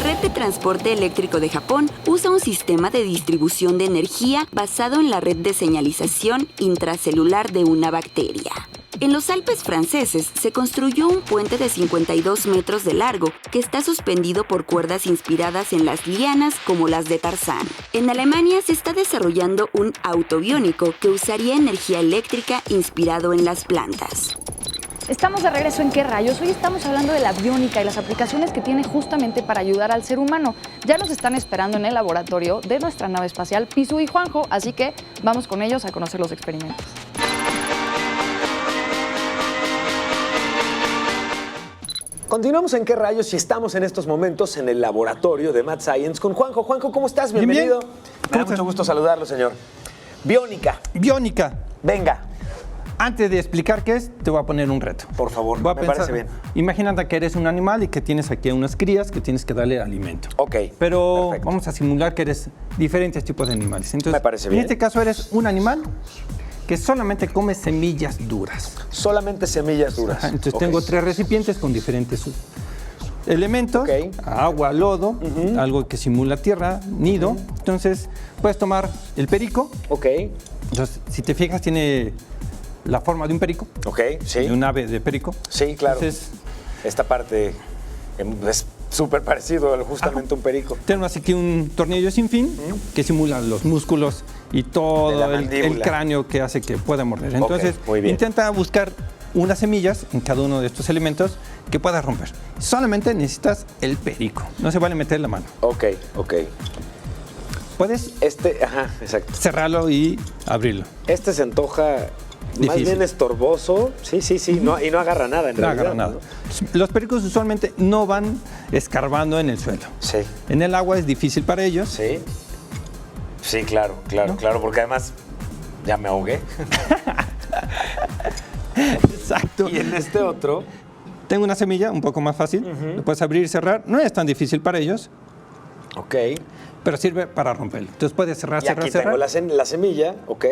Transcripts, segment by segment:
red de transporte eléctrico de Japón usa un sistema de distribución de energía basado en la red de señalización intracelular de una bacteria. En los Alpes franceses se construyó un puente de 52 metros de largo que está suspendido por cuerdas inspiradas en las lianas como las de Tarzán. En Alemania se está desarrollando un auto biónico que usaría energía eléctrica inspirado en las plantas. Estamos de regreso en ¿Qué rayos? Hoy estamos hablando de la biónica y las aplicaciones que tiene justamente para ayudar al ser humano. Ya nos están esperando en el laboratorio de nuestra nave espacial Pisu y Juanjo, así que vamos con ellos a conocer los experimentos. Continuamos en ¿Qué rayos? Y estamos en estos momentos en el laboratorio de Mad Science con Juanjo. Juanjo, ¿cómo estás? Bienvenido. Bien. Me da mucho gusto saludarlo, señor. Biónica. Biónica. Venga. Antes de explicar qué es, te voy a poner un reto. Por favor, me parece bien. Imagínate que eres un animal y que tienes aquí a unas crías que tienes que darle alimento. Ok, Pero perfecto. vamos a simular que eres diferentes tipos de animales. Entonces, Me parece bien. En este caso eres un animal que solamente come semillas duras. Solamente semillas duras. Ajá, entonces Ok. tengo 3 recipientes con diferentes elementos, Ok. agua, lodo, algo que simula tierra, nido. Entonces puedes tomar el perico. Ok, Entonces, si te fijas, tiene la forma de un perico, ok, sí. de un ave de perico. Sí, claro. Entonces, Esta parte es súper parecido a justamente un perico. tenemos aquí un tornillo sin fin que simula los músculos y De todo la el mandíbula. cráneo que hace que pueda morder. Entonces, muy bien. intenta buscar unas semillas en cada uno de estos elementos que puedas romper. Solamente necesitas el perico. No se vale meter la mano. Ok, ok. Puedes Ajá, exacto. cerrarlo y abrirlo. Este se antoja más Difícil. bien estorboso. Sí, sí, sí. Y no agarra nada en No realidad. agarra nada. Los pericos usualmente no van escarbando en el suelo. Sí, En el agua es difícil para ellos. sí. Sí, claro, claro, ¿No? claro, porque además ya me ahogué. Exacto. Y en este otro, Tengo una semilla un poco más fácil. Lo puedes abrir y cerrar. No es tan difícil para ellos, ok. pero sirve para romperlo. Entonces puedes cerrar, Y cerrar, aquí cerrar. tengo la semilla, ok.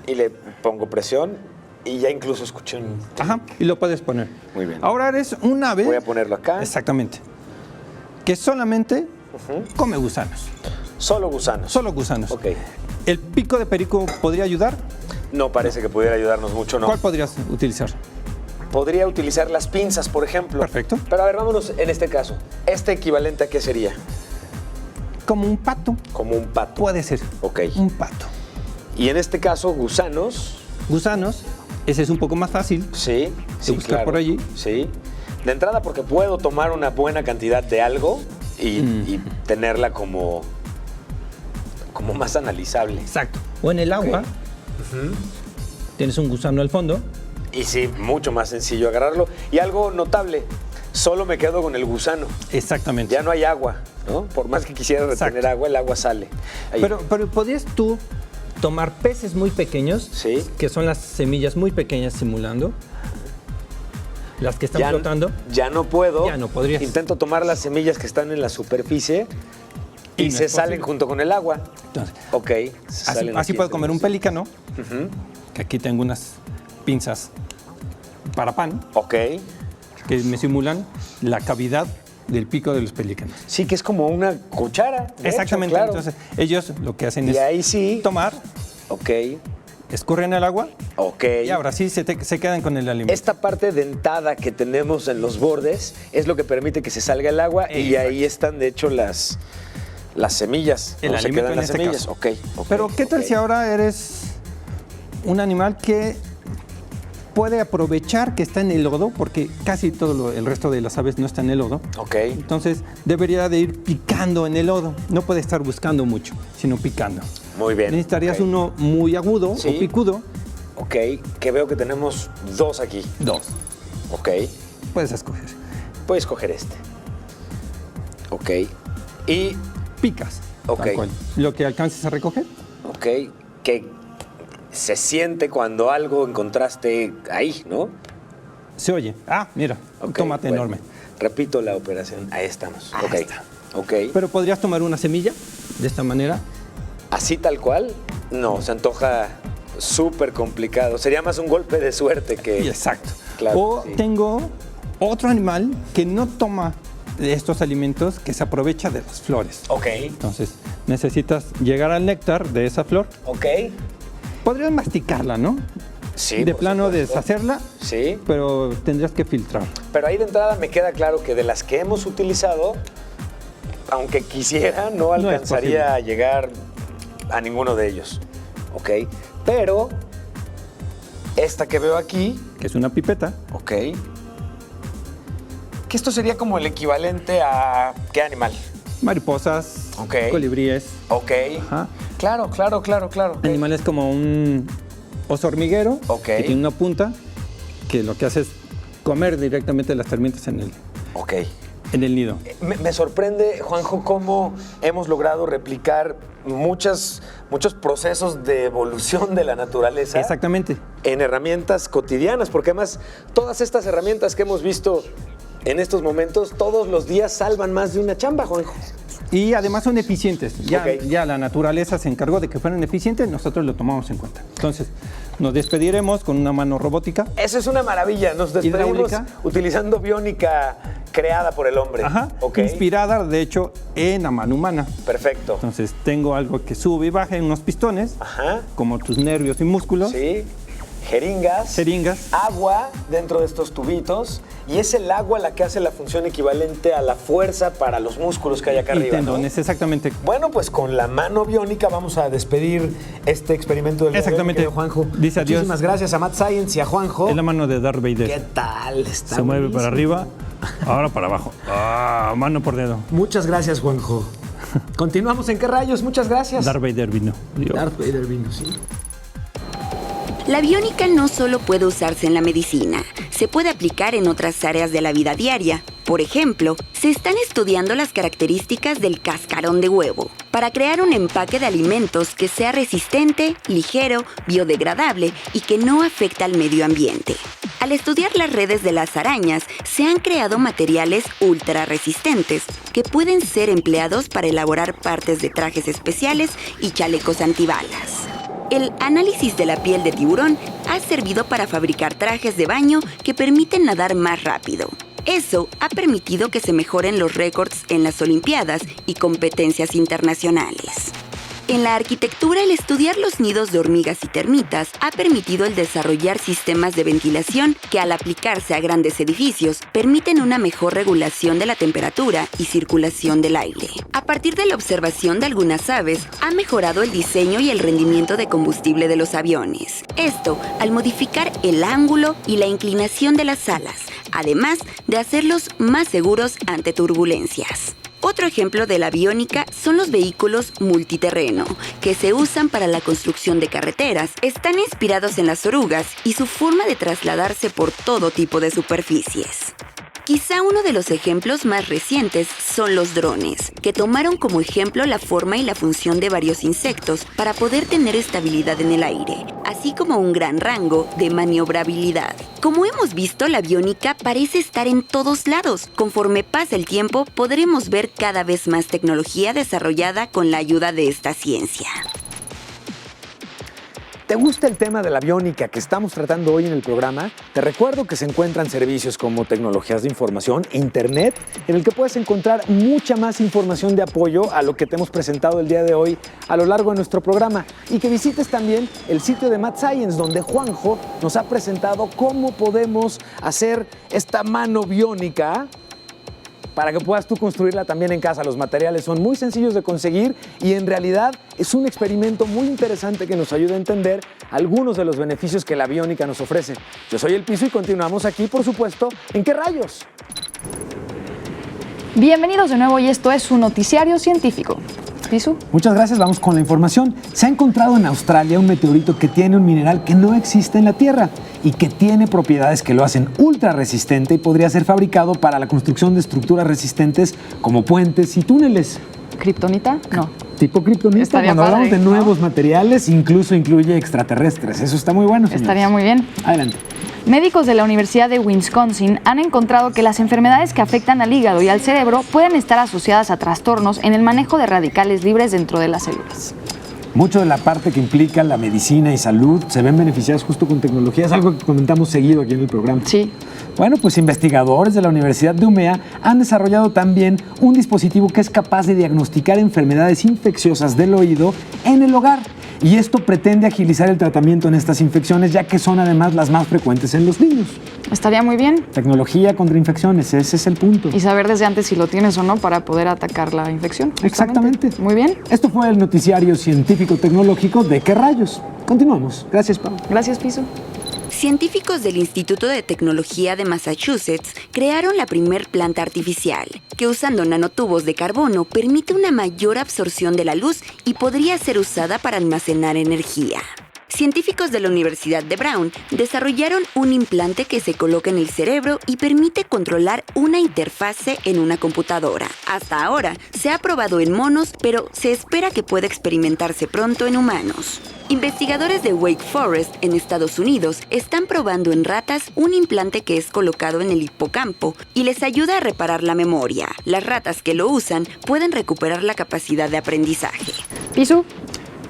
Y le pongo presión y ya incluso escuché un... Ajá, y lo puedes poner. Muy bien. Ahora eres un ave. Voy a ponerlo acá. Exactamente. Que solamente come gusanos. Solo gusanos. Solo gusanos. Ok. ¿El pico de perico podría ayudar? No parece que pudiera ayudarnos mucho, ¿no? ¿Cuál podrías utilizar? Podría utilizar las pinzas, por ejemplo. Perfecto. Pero a ver, vámonos en este caso. ¿Este equivalente a qué sería? Como un pato. Como un pato. Puede ser. Ok. Un pato. Y en este caso, gusanos. Gusanos, ese es un poco más fácil. Sí, sí, buscar claro. por allí. Sí. De entrada porque puedo tomar una buena cantidad de algo y tenerla como más analizable. Exacto. O en el agua, tienes un gusano al fondo. Y sí, mucho más sencillo agarrarlo. Y algo notable, solo me quedo con el gusano. Exactamente. Ya no hay agua, ¿no? Por más que quisiera retener Exacto. agua, el agua sale. Ahí. Pero podrías tú tomar peces muy pequeños, Sí. que son las semillas muy pequeñas simulando, las que están flotando. Ya no puedo. Ya no podrías. Intento tomar las semillas que están en la superficie y Y no se es salen posible. junto con el agua. Entonces, Ok. así puedo comer un pelícano, que aquí tengo unas pinzas para pan, Ok. que me simulan la cavidad del pico de los pelícanos. Sí, que es como una cuchara. de Exactamente. hecho, claro. Entonces, ellos lo que hacen Y es ahí sí. tomar, Ok. escurren el agua Ok. y ahora sí se quedan con el alimento. Esta parte dentada que tenemos en los bordes es lo que permite que se salga el agua y Exacto. ahí están, de hecho, las semillas. El ¿no? Se alimento quedan en las este semillas. caso. Ok. Pero ¿qué tal ok. si ahora eres un animal que puede aprovechar que está en el lodo? Porque casi todo el resto de las aves no está en el lodo. Ok. Entonces debería de ir picando en el lodo. No puede estar buscando mucho, sino picando. Muy bien. Necesitarías ok. uno muy agudo Sí. o picudo. Ok, que veo que tenemos dos aquí. 2. Ok. Puedes escoger. Voy a escoger este. Ok. Y, Picas. Ok. tal cual. Lo que alcances a recoger. ok, que se siente cuando algo encontraste ahí, ¿no? Se oye. Ah, mira, un Ok, tomate bueno, enorme. Repito la operación. Ahí estamos. Ahí ok. está. Ok. Pero podrías tomar una semilla de esta manera. Así tal cual, no, se antoja súper complicado. Sería más un golpe de suerte que... Exacto. Claro, O sí. tengo otro animal que no toma estos alimentos que se aprovecha de las flores. Ok. Entonces, necesitas llegar al néctar de esa flor. Ok. Podrías masticarla, ¿no? Sí. De por plano supuesto. deshacerla, Sí. pero tendrías que filtrar. Pero ahí de entrada me queda claro que de las que hemos utilizado, aunque quisiera, no es alcanzaría posible. a llegar a ninguno de ellos. Ok. Pero esta que veo aquí, Que es una pipeta. ok. Que esto sería como el equivalente a ¿qué animal? Mariposas, Ok. colibríes. Ok. Ajá. Claro. Ok. Animales como un oso hormiguero, Ok. que tiene una punta, que lo que hace es comer directamente las termitas en Ok. el nido. Me sorprende, Juanjo, cómo hemos logrado replicar muchos procesos de evolución de la naturaleza Exactamente. en herramientas cotidianas, porque además todas estas herramientas que hemos visto en estos momentos, todos los días salvan más de una chamba, Juanjo. Y además son eficientes. Ok. Ya la naturaleza se encargó de que fueran eficientes, nosotros lo tomamos en cuenta. Entonces, nos despediremos con una mano robótica. Eso es una maravilla. Nos despedimos Hidráulica. utilizando biónica creada por el hombre. Ajá. Ok. Inspirada, de hecho, en la mano humana. Perfecto. Entonces, tengo algo que sube y baja en unos pistones, Ajá. como tus nervios y músculos, Sí. Jeringas. Agua dentro de estos tubitos. Y es el agua la que hace la función equivalente a la fuerza para los músculos que hay acá y arriba, ¿no? tendones, exactamente. Bueno, pues con la mano biónica vamos a despedir este experimento del día de hoy, Exactamente. mi querido Juanjo. Dice adiós. Muchísimas gracias a Mad Science y a Juanjo. Es la mano de Darth Vader. ¿Qué tal? Está Se mueve para buenísimo. arriba, ahora para abajo. Mano por dedo. Muchas gracias, Juanjo. Continuamos en ¿Qué rayos? Muchas gracias. Darth Vader vino. Digo, Darth Vader vino, sí. La biónica no solo puede usarse en la medicina, se puede aplicar en otras áreas de la vida diaria. Por ejemplo, se están estudiando las características del cascarón de huevo para crear un empaque de alimentos que sea resistente, ligero, biodegradable y que no afecte al medio ambiente. Al estudiar las redes de las arañas, se han creado materiales ultra resistentes que pueden ser empleados para elaborar partes de trajes especiales y chalecos antibalas. El análisis de la piel de tiburón ha servido para fabricar trajes de baño que permiten nadar más rápido. Eso ha permitido que se mejoren los récords en las Olimpiadas y competencias internacionales. En la arquitectura, el estudiar los nidos de hormigas y termitas ha permitido el desarrollar sistemas de ventilación que, al aplicarse a grandes edificios, permiten una mejor regulación de la temperatura y circulación del aire. A partir de la observación de algunas aves, ha mejorado el diseño y el rendimiento de combustible de los aviones. Esto al modificar el ángulo y la inclinación de las alas, además de hacerlos más seguros ante turbulencias. Otro ejemplo de la biónica son los vehículos multiterreno, que se usan para la construcción de carreteras. Están inspirados en las orugas y su forma de trasladarse por todo tipo de superficies. Quizá uno de los ejemplos más recientes son los drones, que tomaron como ejemplo la forma y la función de varios insectos para poder tener estabilidad en el aire, así como un gran rango de maniobrabilidad. Como hemos visto, la biónica parece estar en todos lados. Conforme pasa el tiempo, podremos ver cada vez más tecnología desarrollada con la ayuda de esta ciencia. ¿Te gusta el tema de la biónica que estamos tratando hoy en el programa? Te recuerdo que se encuentran servicios como tecnologías de información e internet, en el que puedes encontrar mucha más información de apoyo a lo que te hemos presentado el día de hoy a lo largo de nuestro programa, y que visites también el sitio de Mad Science, donde Juanjo nos ha presentado cómo podemos hacer esta mano biónica para que puedas tú construirla también en casa. Los materiales son muy sencillos de conseguir y en realidad es un experimento muy interesante que nos ayuda a entender algunos de los beneficios que la biónica nos ofrece. Yo soy El Piso y continuamos aquí, por supuesto, en ¿Qué rayos? Bienvenidos de nuevo y esto es su noticiario científico. ¿Piso? Muchas gracias, vamos con la información. Se ha encontrado en Australia un meteorito que tiene un mineral que no existe en la Tierra y que tiene propiedades que lo hacen ultra resistente y podría ser fabricado para la construcción de estructuras resistentes como puentes y túneles. ¿Kriptonita? No. Tipo kriptonita, Estaría cuando hablamos padre, de ¿no? nuevos materiales, incluso incluye extraterrestres. Eso está muy bueno, señores. Estaría muy bien. Adelante. Médicos de la Universidad de Wisconsin han encontrado que las enfermedades que afectan al hígado y al cerebro pueden estar asociadas a trastornos en el manejo de radicales libres dentro de las células. Mucho de la parte que implica la medicina y salud se ven beneficiadas justo con tecnología. Es algo que comentamos seguido aquí en el programa. Sí. Bueno, pues investigadores de la Universidad de Umea han desarrollado también un dispositivo que es capaz de diagnosticar enfermedades infecciosas del oído en el hogar. Y esto pretende agilizar el tratamiento en estas infecciones, ya que son además las más frecuentes en los niños. Estaría muy bien. Tecnología contra infecciones, ese es el punto. Y saber desde antes si lo tienes o no para poder atacar la infección. justamente. Exactamente. Muy bien. Esto fue el noticiario científico-tecnológico de ¿Qué rayos? Continuamos. Gracias, Pau. Gracias, Piso. Científicos del Instituto de Tecnología de Massachusetts crearon la primer planta artificial, que usando nanotubos de carbono permite una mayor absorción de la luz y podría ser usada para almacenar energía. Científicos de la Universidad de Brown desarrollaron un implante que se coloca en el cerebro y permite controlar una interfase en una computadora. Hasta ahora se ha probado en monos, pero se espera que pueda experimentarse pronto en humanos. Investigadores de Wake Forest en Estados Unidos están probando en ratas un implante que es colocado en el hipocampo y les ayuda a reparar la memoria. Las ratas que lo usan pueden recuperar la capacidad de aprendizaje. Piso,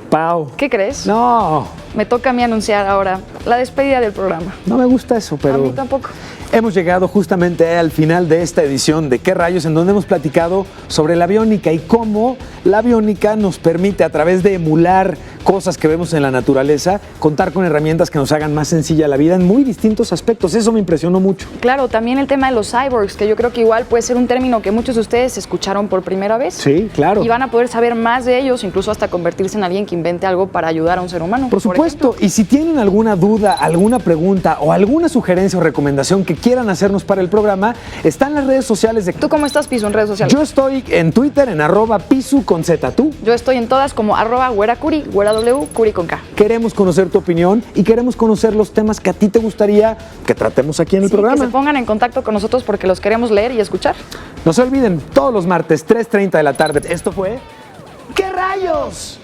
Pau. ¿qué crees? No, Me toca a mí anunciar ahora la despedida del programa. no me gusta eso, A pero mí tampoco. hemos llegado justamente al final de esta edición de ¿Qué rayos?, en donde hemos platicado sobre la biónica y cómo la biónica nos permite, a través de emular cosas que vemos en la naturaleza, contar con herramientas que nos hagan más sencilla la vida en muy distintos aspectos. Eso me impresionó mucho. Claro, también el tema de los cyborgs, que yo creo que igual puede ser un término que muchos de ustedes escucharon por primera vez. Sí, claro. Y van a poder saber más de ellos, incluso hasta convertirse en alguien que invente algo para ayudar a un ser humano. Por supuesto, y si tienen alguna duda, alguna pregunta o alguna sugerencia o recomendación que quieran hacernos para el programa, están las redes sociales de... ¿Tú cómo estás, Piso, en redes sociales? Yo estoy en Twitter en @pisu con Z. ¿Tú? Yo estoy en todas como @güeracuri, Curi con K. Queremos conocer tu opinión y queremos conocer los temas que a ti te gustaría que tratemos aquí en el Sí, programa. que se pongan en contacto con nosotros porque los queremos leer y escuchar. No se olviden, todos los martes, 3:30 de la tarde. Esto fue... ¿Qué rayos?